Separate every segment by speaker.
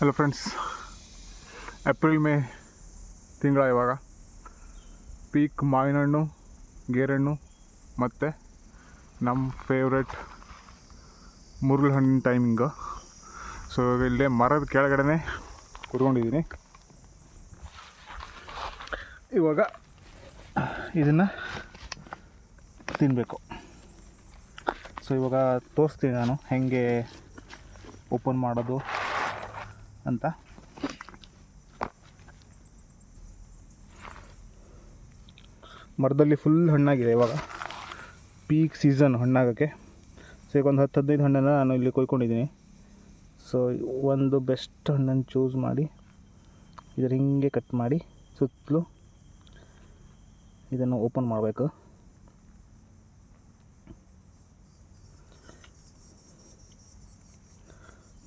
Speaker 1: Hello friends, April May ತಿಂಗಳ ಇವಾಗ peak ಮಾವಿನ ಹಣ್ಣು, ಗೇರಣ್ಣು ಮತ್ತು ನಮ್ಮ ಫೇವ್ರೆಟ್ ಮುರುಳು ಹಣ್ಣಿನ ಟೈಮಿಂಗು. ಸೊ ಇಲ್ಲೇ ಮರದ ಕೆಳಗಡೆ ಕೂತ್ಕೊಂಡಿದ್ದೀನಿ. ಇವಾಗ ಇದನ್ನು ತಿನ್ನಬೇಕು. ಸೊ ಇವಾಗ ತೋರಿಸ್ತೀನಿ ನಾನು ಹೇಗೆ ಓಪನ್ ಮಾಡೋದು ಅಂತ. ಮರದಲ್ಲಿ ಫುಲ್ ಹಣ್ಣಾಗಿದೆ, ಇವಾಗ ಪೀಕ್ ಸೀಸನ್ ಹಣ್ಣಾಗೋಕ್ಕೆ. ಸೊ ಈಗ ಒಂದು 10-15 ಹಣ್ಣನ್ನು ನಾನು ಇಲ್ಲಿ ಕೊಯ್ಕೊಂಡಿದ್ದೀನಿ. ಸೊ ಒಂದು ಬೆಸ್ಟ್ ಹಣ್ಣನ್ನು ಚೂಸ್ ಮಾಡಿ ಇದರ ಹಿಂಗೆ ಕಟ್ ಮಾಡಿ ಸುತ್ತಲೂ ಇದನ್ನು ಓಪನ್ ಮಾಡಬೇಕು.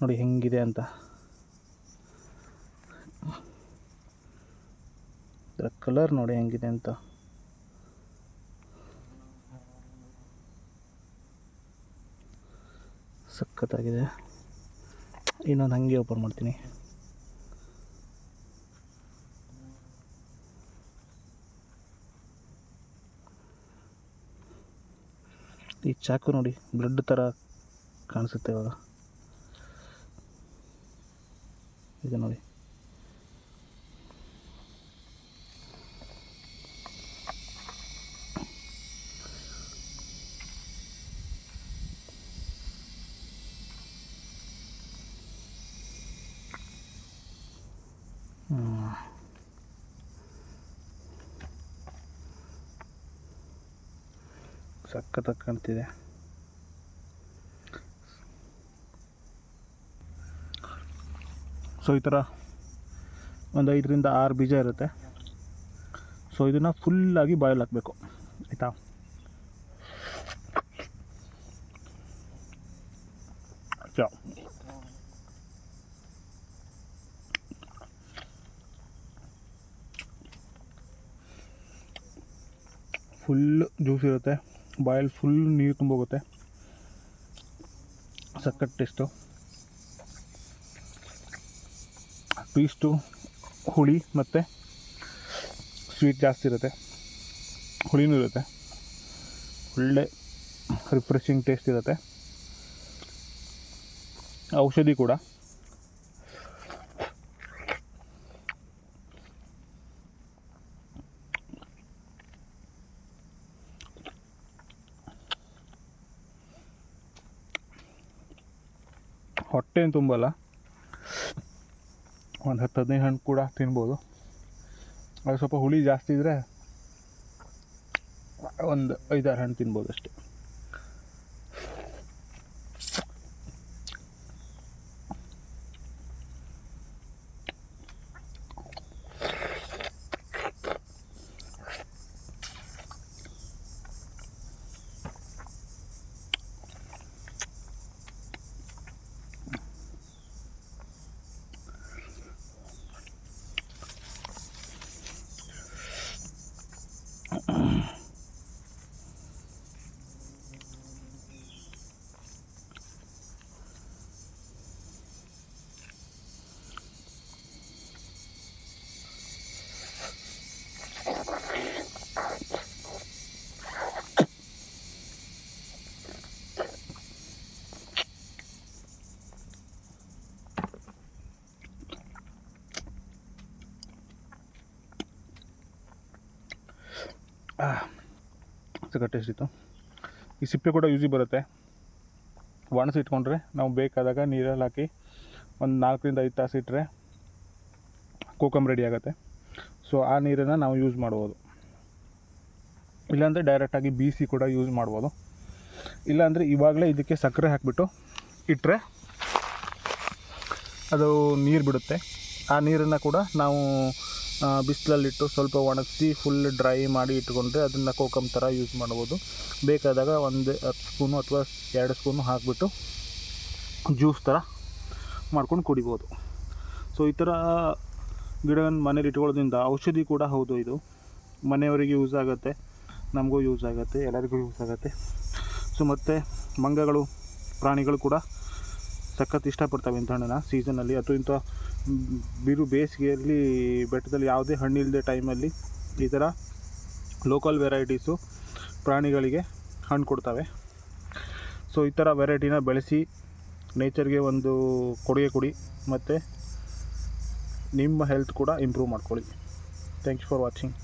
Speaker 1: ನೋಡಿ ಹೆಂಗಿದೆ ಅಂತ. ಇದರ ಕಲರ್ ನೋಡಿ ಹೆಂಗಿದೆ ಅಂತ. ಸಖತ್ತಾಗಿದೆ. ಇನ್ನೊಂದು ಹಾಗೆ ಓಪನ್ ಮಾಡ್ತೀನಿ. ಈ ಚಾಕು ನೋಡಿ ಬ್ಲಡ್ ಥರ ಕಾಣಿಸುತ್ತೆ ಇವಾಗ. ಇದು ನೋಡಿ, ಸಖತ್ತಾಗಿ ಕಾಣ್ತಿದೆ. ಸೊ ಈ ಥರ ಒಂದು 5-6 ಬೀಜ ಇರುತ್ತೆ. ಸೊ ಇದನ್ನು ಫುಲ್ಲಾಗಿ ಬಾಯ್ಲ್ ಹಾಕಬೇಕು, ಆಯಿತಾ? ಫುಲ್ ಜ್ಯೂಸ್ ಇರುತ್ತೆ, ಬಾಯಲ್ಲಿ ಫುಲ್ ನೀರು ತುಂಬೋಗುತ್ತೆ. ಸಖತ್ ಟೇಸ್ಟು. ಪೀಸ್ಟು ಹುಳಿ ಮತ್ತು ಸ್ವೀಟ್ ಜಾಸ್ತಿ ಇರುತ್ತೆ, ಹುಳಿನೂ ಇರುತ್ತೆ. ಒಳ್ಳೆ ರಿಫ್ರೆಶಿಂಗ್ ಟೇಸ್ಟ್ ಇರುತ್ತೆ. ಔಷಧಿ ಕೂಡ. ಹೊಟ್ಟೆ ಏನು ತುಂಬಲ್ಲ, ಒಂದು 10-15 ಹಣ್ಣು ಕೂಡ ತಿನ್ಬೋದು. ಅದು ಸ್ವಲ್ಪ ಹುಳಿ ಜಾಸ್ತಿ ಇದ್ದರೆ ಒಂದು 5-6 ಹಣ್ಣು ತಿನ್ಬೋದು ಅಷ್ಟೇ. ಸಖತ್ ಟೇಸ್ಟ್ ಇತ್ತು. ಈ ಸಿಪ್ಪೆ ಕೂಡ ಯೂಸಿಗೆ ಬರುತ್ತೆ. ಒಣಸಿ ಇಟ್ಕೊಂಡ್ರೆ ನಾವು ಬೇಕಾದಾಗ ನೀರಲ್ಲಿ ಹಾಕಿ ಒಂದು 4-5 ತಾಸು ಇಟ್ಟರೆ ಕೋಕಮ್ ರೆಡಿ ಆಗುತ್ತೆ. ಸೊ ಆ ನೀರನ್ನು ನಾವು ಯೂಸ್ ಮಾಡ್ಬೋದು. ಇಲ್ಲಾಂದರೆ ಡೈರೆಕ್ಟಾಗಿ ಬೀಸಿ ಕೂಡ ಯೂಸ್ ಮಾಡ್ಬೋದು. ಇಲ್ಲಾಂದರೆ ಇವಾಗಲೇ ಇದಕ್ಕೆ ಸಕ್ಕರೆ ಹಾಕಿಬಿಟ್ಟು ಇಟ್ಟರೆ ಅದು ನೀರು ಬಿಡುತ್ತೆ. ಆ ನೀರನ್ನು ಕೂಡ ನಾವು ಬಿಸಿಲಲ್ಲಿಟ್ಟು ಸ್ವಲ್ಪ ಒಣಗಿಸಿ ಫುಲ್ ಡ್ರೈ ಮಾಡಿ ಇಟ್ಕೊಂಡ್ರೆ ಅದನ್ನು ಕೋಕಮ್ ಥರ ಯೂಸ್ ಮಾಡ್ಬೋದು. ಬೇಕಾದಾಗ ಒಂದು 10 ಸ್ಪೂನು ಅಥವಾ 2 ಸ್ಪೂನು ಹಾಕಿಬಿಟ್ಟು ಜ್ಯೂಸ್ ಥರ ಮಾಡ್ಕೊಂಡು ಕುಡಿಬೋದು. ಸೊ ಈ ಥರ ಗಿಡವನ್ನು ಮನೇಲಿ ಇಟ್ಕೊಳ್ಳೋದ್ರಿಂದ ಔಷಧಿ ಕೂಡ ಹೌದು. ಇದು ಮನೆಯವರಿಗೆ ಯೂಸ್ ಆಗುತ್ತೆ, ನಮಗೂ ಯೂಸ್ ಆಗುತ್ತೆ, ಎಲ್ಲರಿಗೂ ಯೂಸ್ ಆಗುತ್ತೆ. ಸೊ ಮತ್ತು ಮಂಗಗಳು ಪ್ರಾಣಿಗಳು ಕೂಡ ಸಖತ್ ಇಷ್ಟಪಡ್ತವೆ ಇಂಥ ಹಣ್ಣನ್ನು ಸೀಸನಲ್ಲಿ. ಅಥವಾ ಇಂಥ ಬಿರು ಬೇಸಿಗೆಯಲ್ಲಿ ಬೆಟ್ಟದಲ್ಲಿ ಯಾವುದೇ ಹಣ್ಣಿಲ್ಲದೆ ಟೈಮಲ್ಲಿ ಈ ಥರ ಲೋಕಲ್ ವೆರೈಟೀಸು ಪ್ರಾಣಿಗಳಿಗೆ ಹಣ್ಣು ಕೊಡ್ತವೆ. ಸೊ ಈ ಥರ ವೆರೈಟಿನ ಬೆಳೆಸಿ ನೇಚರ್ಗೆ ಒಂದು ಕೊಡುಗೆ ಕೊಡಿ ಮತ್ತು ನಿಮ್ಮ ಹೆಲ್ತ್ ಕೂಡ ಇಂಪ್ರೂವ್ ಮಾಡ್ಕೊಳ್ಳಿ. Thank you for watching.